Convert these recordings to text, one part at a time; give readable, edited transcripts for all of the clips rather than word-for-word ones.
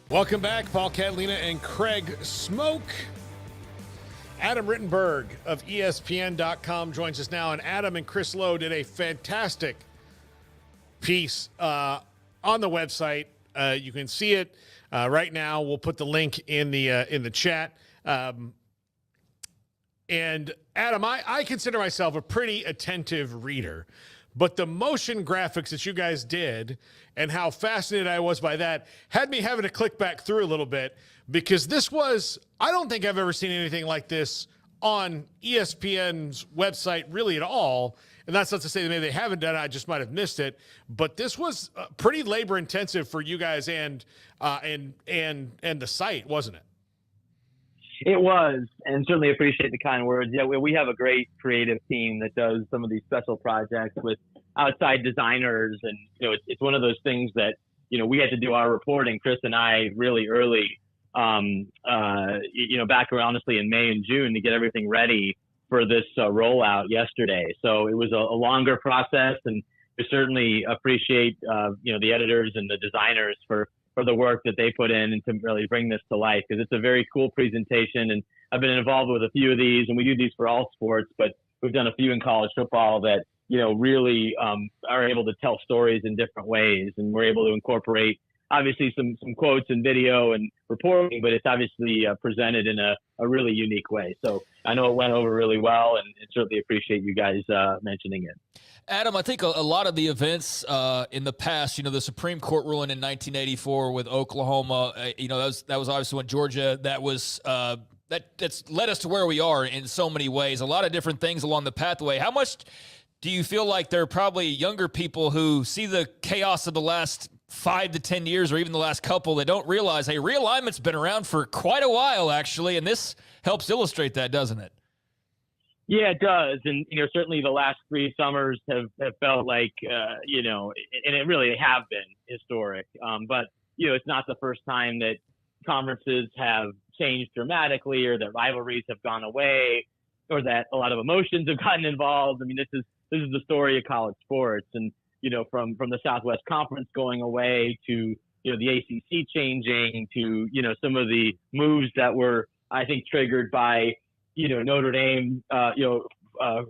Welcome back, Paul Catalina and Craig Smoke. Adam Rittenberg of ESPN.com joins us now, and Adam and Chris Lowe did a fantastic piece on the website. You can see it right now. We'll put the link in the chat. And Adam, I consider myself a pretty attentive reader, but the motion graphics that you guys did and how fascinated I was by that had me having to click back through a little bit, because this was, I don't think I've ever seen anything like this on ESPN's website really at all. And that's not to say that maybe they haven't done it, I just might have missed it. But this was pretty labor intensive for you guys and the site, wasn't it? It was, and certainly appreciate the kind words. Yeah, we have a great creative team that does some of these special projects with outside designers, and it's one of those things that we had to do our reporting, Chris and I, really early, back around, honestly, in May and June, to get everything ready for this rollout yesterday. So it was a longer process, and we certainly appreciate the editors and the designers for the work that they put in and to really bring this to life, because it's a very cool presentation. And I've been involved with a few of these, and we do these for all sports, but we've done a few in college football that, really are able to tell stories in different ways. And we're able to incorporate, obviously, some quotes and video and reporting, but it's obviously presented in a really unique way. So I know it went over really well, and certainly appreciate you guys mentioning it. Adam, I think a lot of the events in the past, the Supreme Court ruling in 1984 with Oklahoma, that was obviously when Georgia, that's led us to where we are in so many ways. A lot of different things along the pathway. How much do you feel like there are probably younger people who see the chaos of the last 5 to 10 years, or even the last couple, that don't realize, hey, realignment's been around for quite a while, actually, and this helps illustrate that, doesn't it? Yeah, it does. And, certainly the last 3 summers have felt like, and it really have been historic. But, it's not the first time that conferences have changed dramatically, or that rivalries have gone away, or that a lot of emotions have gotten involved. I mean, this is the story of college sports. And, from the Southwest Conference going away to, the ACC changing to, some of the moves that were, I think, triggered by, Notre Dame,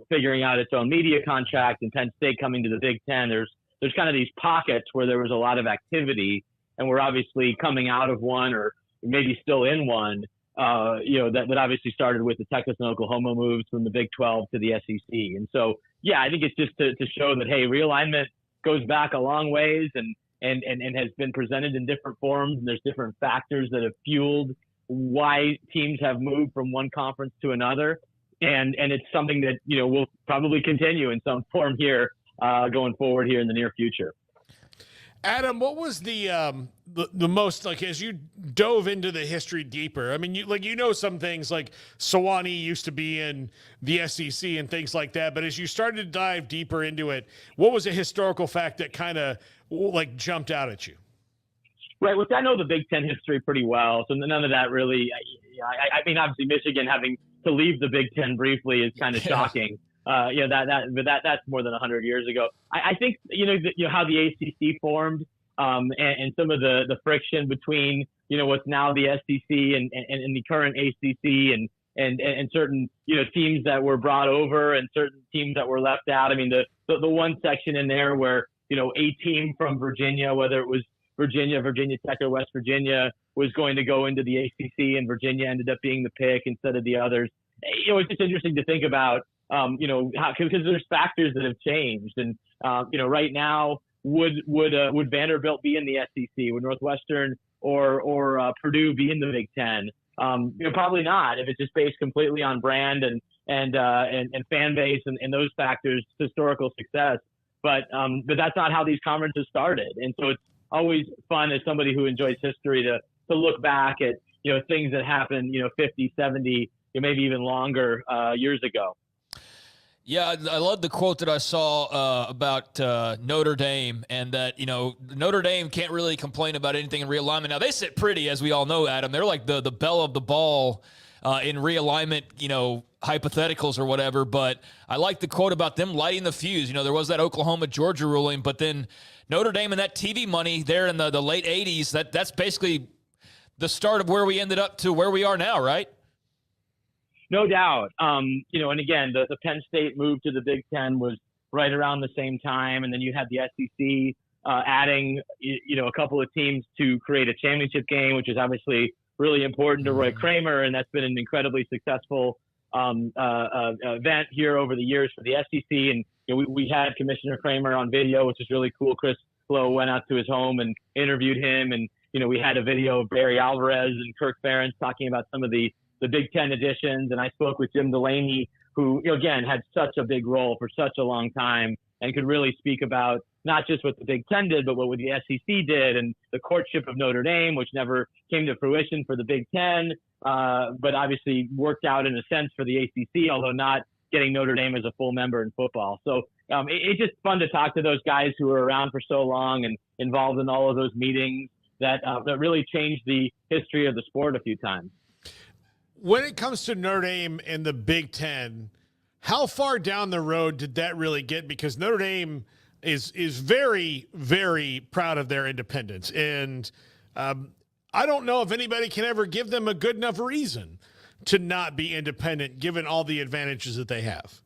figuring out its own media contract, and Penn State coming to the Big Ten. There's kind of these pockets where there was a lot of activity, and we're obviously coming out of one, or maybe still in one, that obviously started with the Texas and Oklahoma moves from the Big 12 to the SEC. And so, yeah, I think it's just to show that, hey, realignment goes back a long ways and has been presented in different forms, and there's different factors that have fueled why teams have moved from one conference to another. And it's something that, will probably continue in some form here going forward here in the near future. Adam, what was the most, like, as you dove into the history deeper? I mean, some things like Sewanee used to be in the SEC and things like that, but as you started to dive deeper into it, what was a historical fact that kind of jumped out at you? Right. Well, I know the Big Ten history pretty well, so none of that really. I mean, obviously, Michigan having to leave the Big Ten briefly is kind of shocking. But that's more than 100 years ago. I think how the ACC formed, and some of the friction between what's now the SEC and the current ACC, and certain teams that were brought over and certain teams that were left out. I mean, the one section in there where a team from Virginia, whether it was Virginia Tech, or West Virginia, was going to go into the ACC, and Virginia ended up being the pick instead of the others. It's just interesting to think about, because there's factors that have changed. And, right now, would Vanderbilt be in the SEC? Would Northwestern or Purdue be in the Big Ten? Probably not, if it's just based completely on brand and fan base and those factors, historical success. But that's not how these conferences started. And so it's always fun as somebody who enjoys history to look back at, things that happened, 50, 70, maybe even longer years ago. Yeah, I love the quote that I saw about Notre Dame, and that, Notre Dame can't really complain about anything in realignment. Now, they sit pretty, as we all know, Adam. They're like the belle of the ball in realignment, hypotheticals or whatever. But I like the quote about them lighting the fuse. There was that Oklahoma-Georgia ruling, but then Notre Dame and that TV money there in the late 80s, that's basically the start of where we ended up to where we are now, right? No doubt. And again, the Penn State move to the Big Ten was right around the same time. And then you had the SEC adding, a couple of teams to create a championship game, which is obviously really important to Roy Kramer. And that's been an incredibly successful event here over the years for the SEC. And we had Commissioner Kramer on video, which is really cool. Chris Lowe went out to his home and interviewed him. And, we had a video of Barry Alvarez and Kirk Ferentz talking about some of the Big Ten editions. And I spoke with Jim Delaney, who, again, had such a big role for such a long time and could really speak about not just what the Big Ten did, but what the SEC did and the courtship of Notre Dame, which never came to fruition for the Big Ten, but obviously worked out in a sense for the ACC, although not getting Notre Dame as a full member in football. So it's just fun to talk to those guys who were around for so long and involved in all of those meetings that really changed the history of the sport a few times. When it comes to Notre Dame and the Big Ten, how far down the road did that really get? Because Notre Dame is very, very proud of their independence. And I don't know if anybody can ever give them a good enough reason to not be independent, given all the advantages that they have.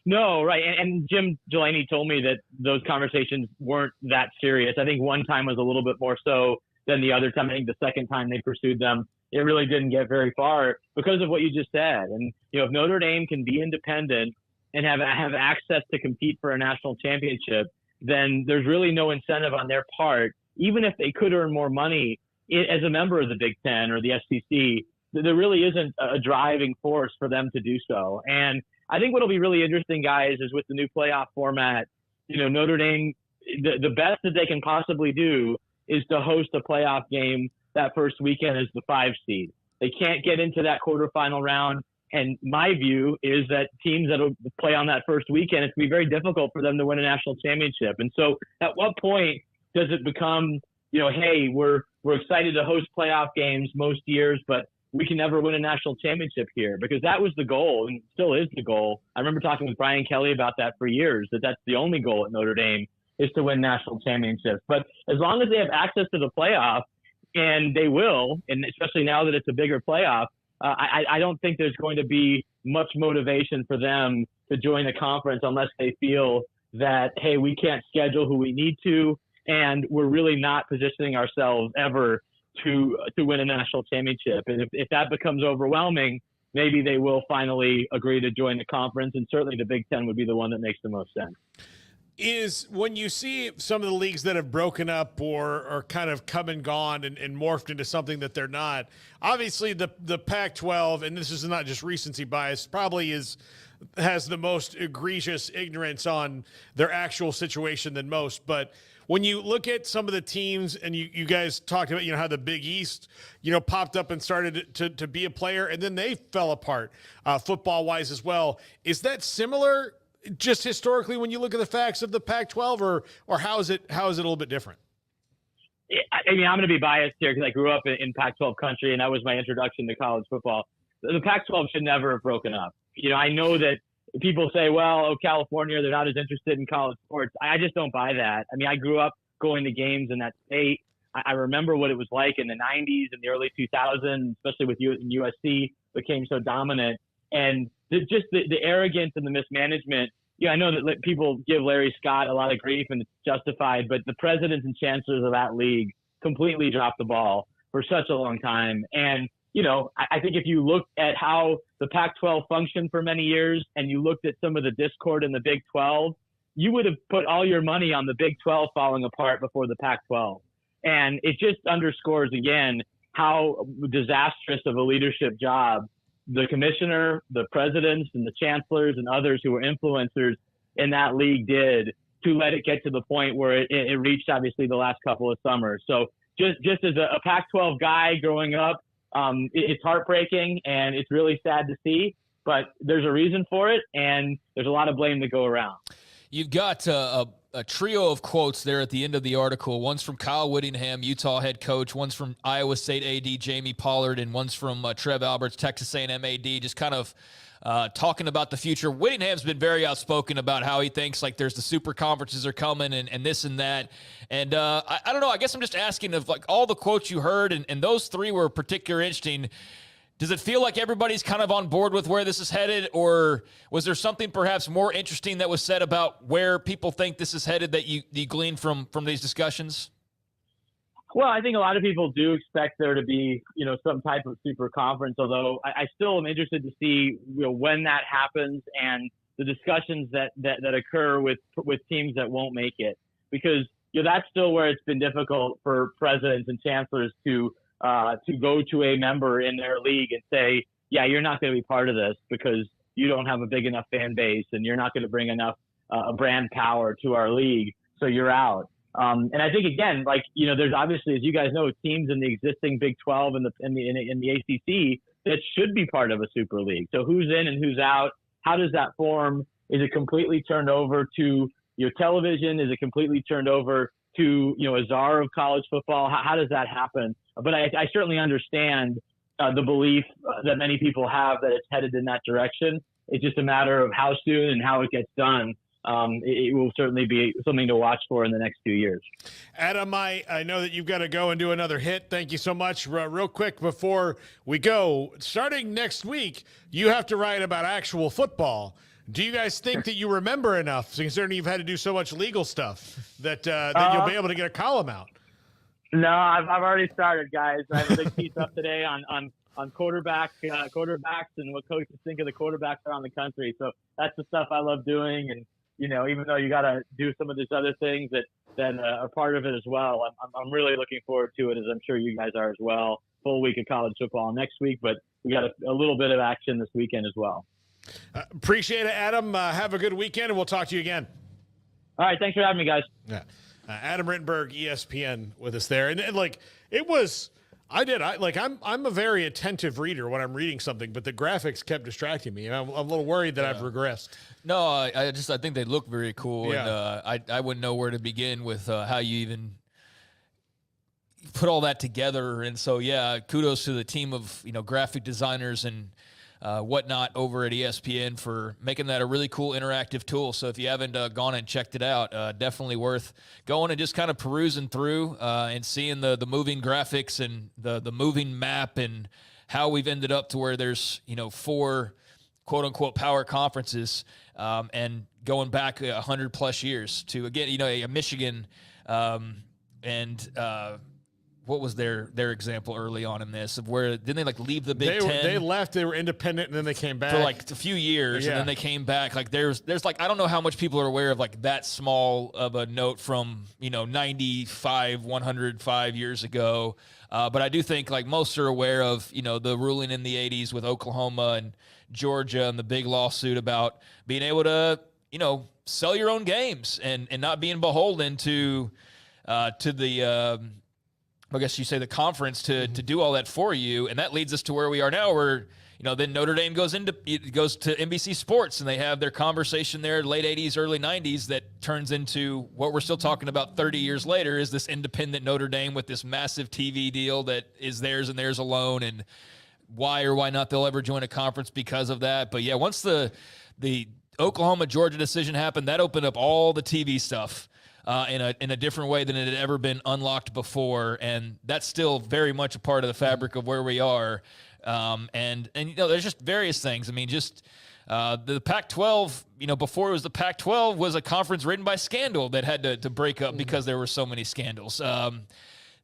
No, right. And Jim Delaney told me that those conversations weren't that serious. I think one time was a little bit more so than the other time. I think the second time they pursued them, it really didn't get very far because of what you just said. And, if Notre Dame can be independent and have access to compete for a national championship, then there's really no incentive on their part, even if they could earn more money as a member of the Big Ten or the SEC, there really isn't a driving force for them to do so. And I think what'll be really interesting, guys, is with the new playoff format, Notre Dame, the best that they can possibly do is to host a playoff game that first weekend as the 5 seed. They can't get into that quarterfinal round. And my view is that teams that will play on that first weekend, it's going to be very difficult for them to win a national championship. And so at what point does it become, hey, we're excited to host playoff games most years, but we can never win a national championship here? Because that was the goal and still is the goal. I remember talking with Brian Kelly about that for years, that's the only goal at Notre Dame is to win national championships. But as long as they have access to the playoff, and they will, and especially now that it's a bigger playoff, I don't think there's going to be much motivation for them to join the conference unless they feel that, hey, we can't schedule who we need to, and we're really not positioning ourselves ever to win a national championship. And if that becomes overwhelming, maybe they will finally agree to join the conference, and certainly the Big Ten would be the one that makes the most sense. Is when you see some of the leagues that have broken up or kind of come and gone and morphed into something that they're not, obviously the Pac-12, and this is not just recency bias, probably has the most egregious ignorance on their actual situation than most. But when you look at some of the teams, and you guys talked about, how the Big East, popped up and started to be a player, and then they fell apart football-wise as well. Is that similar just historically when you look at the facts of the Pac-12, or how is it a little bit different? I mean, I'm going to be biased here because I grew up in Pac-12 country, and that was my introduction to college football. The Pac-12 should never have broken up. I know that people say, well, California, they're not as interested in college sports. I just don't buy that. I mean, I grew up going to games in that state. I remember what it was like in the 90s and the early 2000s, especially with USC became so dominant. And just the arrogance and the mismanagement. I know that people give Larry Scott a lot of grief, and it's justified, but the presidents and chancellors of that league completely dropped the ball for such a long time. And, I think if you look at how the Pac-12 functioned for many years and you looked at some of the discord in the Big 12, you would have put all your money on the Big 12 falling apart before the Pac-12. And it just underscores again how disastrous of a leadership job the commissioner, the presidents, and the chancellors and others who were influencers in that league did to let it get to the point where it reached, obviously, the last couple of summers. So just as a Pac-12 guy growing up, it's heartbreaking and it's really sad to see, but there's a reason for it, and there's a lot of blame to go around. You've got a trio of quotes there at the end of the article. One's from Kyle Whittingham, Utah head coach. One's from Iowa State AD Jamie Pollard, and one's from Trev Alberts, Texas A&M AD. Just kind of talking about the future. Whittingham's been very outspoken about how he thinks like there's the super conferences are coming and this and that. And I don't know. I guess I'm just asking of like all the quotes you heard, and those three were particularly interesting. Does it feel like everybody's kind of on board with where this is headed, or was there something perhaps more interesting that was said about where people think this is headed that you gleaned from these discussions? Well, I think a lot of people do expect there to be, some type of super conference, although I still am interested to see, when that happens and the discussions that occur with teams that won't make it, because, that's still where it's been difficult for presidents and chancellors to go to a member in their league and say, yeah, you're not going to be part of this because you don't have a big enough fan base and you're not going to bring enough brand power to our league, so you're out. And I think, again, there's obviously, as you guys know, teams in the existing Big 12 and in the ACC that should be part of a super league. So who's in and who's out? How does that form? Is it completely turned over to television? Is it completely turned over to a czar of college football? How does that happen? But I certainly understand the belief that many people have that it's headed in that direction. It's just a matter of how soon and how it gets done. It will certainly be something to watch for in the next few years. Adam, I know that you've got to go and do another hit. Thank you so much. Real quick before we go, starting next week, you have to write about actual football. Do you guys think that you remember enough, considering you've had to do so much legal stuff, that you'll be able to get a column out? No, I've already started, guys. I have a big piece up today on quarterbacks and what coaches think of the quarterbacks around the country. So that's the stuff I love doing. And, even though you got to do some of these other things that are part of it as well, I'm really looking forward to it, as I'm sure you guys are as well. Full week of college football next week, but we got a little bit of action this weekend as well. Appreciate it, Adam. Have a good weekend, and we'll talk to you again. All right. Thanks for having me, guys. Yeah. Adam Rittenberg, ESPN, with us there. And it was, I'm a very attentive reader when I'm reading something, but the graphics kept distracting me. And I'm a little worried that I've regressed. No, I think they look very cool. Yeah. And I wouldn't know where to begin with how you even put all that together. And so, yeah, kudos to the team of, graphic designers and whatnot over at ESPN for making that a really cool interactive tool. So if you haven't gone and checked it out, definitely worth going and just kind of perusing through and seeing the moving graphics and the moving map and how we've ended up to where there's, 4 quote unquote power conferences and going back 100 plus years to, again, a Michigan and what was their example early on in this of where didn't they leave the Big Ten? They left, they were independent, and then they came back for a few years, and then they came back. There's I don't know how much people are aware of that small of a note from 105 years ago, but I do think most are aware of the ruling in the 80s with Oklahoma and Georgia and the big lawsuit about being able to sell your own games and not being beholden to the I guess you say the conference to do all that for you. And that leads us to where we are now where, then Notre Dame goes to NBC Sports and they have their conversation there late 80s, early 90s that turns into what we're still talking about 30 years later is this independent Notre Dame with this massive TV deal that is theirs and theirs alone. And why or why not they'll ever join a conference because of that. But yeah, once the Oklahoma-Georgia decision happened, that opened up all the TV stuff. In a different way than it had ever been unlocked before, and that's still very much a part of the fabric of where we are. And there's just various things. I mean, just the Pac-12. Before it was the Pac-12 was a conference written by scandal that had to break up because there were so many scandals. There's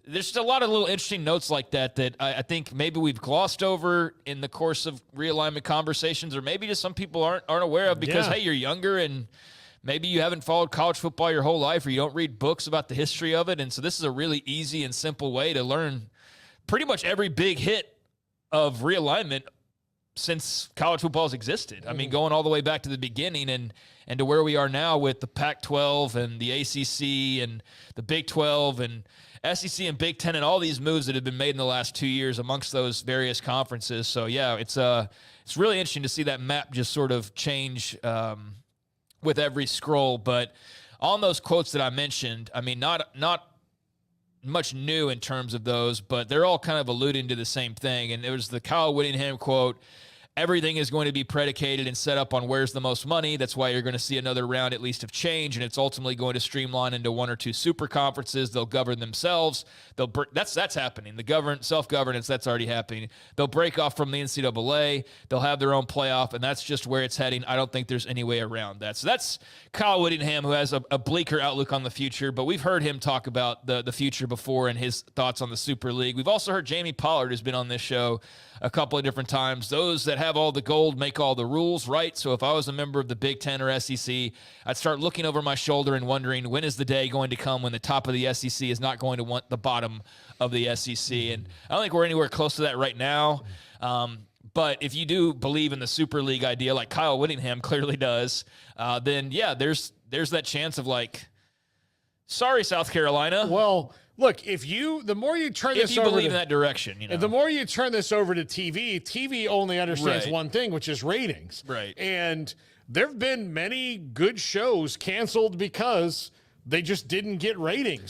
just a lot of little interesting notes like that I think maybe we've glossed over in the course of realignment conversations, or maybe just some people aren't aware of because hey, you're younger and maybe you haven't followed college football your whole life, or you don't read books about the history of it. And so this is a really easy and simple way to learn pretty much every big hit of realignment since college football's existed. I mean, going all the way back to the beginning and to where we are now with the Pac-12 and the ACC and the Big 12 and SEC and Big 10 and all these moves that have been made in the last 2 years amongst those various conferences. So, yeah, it's really interesting to see that map just sort of change with every scroll. But on those quotes that I mentioned, I mean, not much new in terms of those, but they're all kind of alluding to the same thing. And it was the Kyle Whittingham quote everything is going to be predicated and set up on where's the most money. That's why you're going to see another round at least of change, and it's ultimately going to streamline into 1 or 2 super conferences. They'll govern themselves. That's happening. The self-governance, that's already happening. They'll break off from the NCAA. They'll have their own playoff, and that's just where it's heading. I don't think there's any way around that. So that's Kyle Whittingham, who has a bleaker outlook on the future, but we've heard him talk about the future before and his thoughts on the Super League. We've also heard Jamie Pollard, who's been on this show a couple of different times. Those that have all the gold make all the rules, right? So if I was a member of the Big Ten or SEC, I'd start looking over my shoulder and wondering, when is the day going to come when the top of the SEC is not going to want the bottom of the SEC? And I don't think we're anywhere close to that right now. But if you do believe in the Super League idea, like Kyle Whittingham clearly does, then yeah, there's that chance of like, sorry, South Carolina. Well, look, the more you turn this over, if you believe in that direction, the more you turn this over to TV only understands Right. one thing, which is ratings. Right. And there have been many good shows canceled because they just didn't get ratings.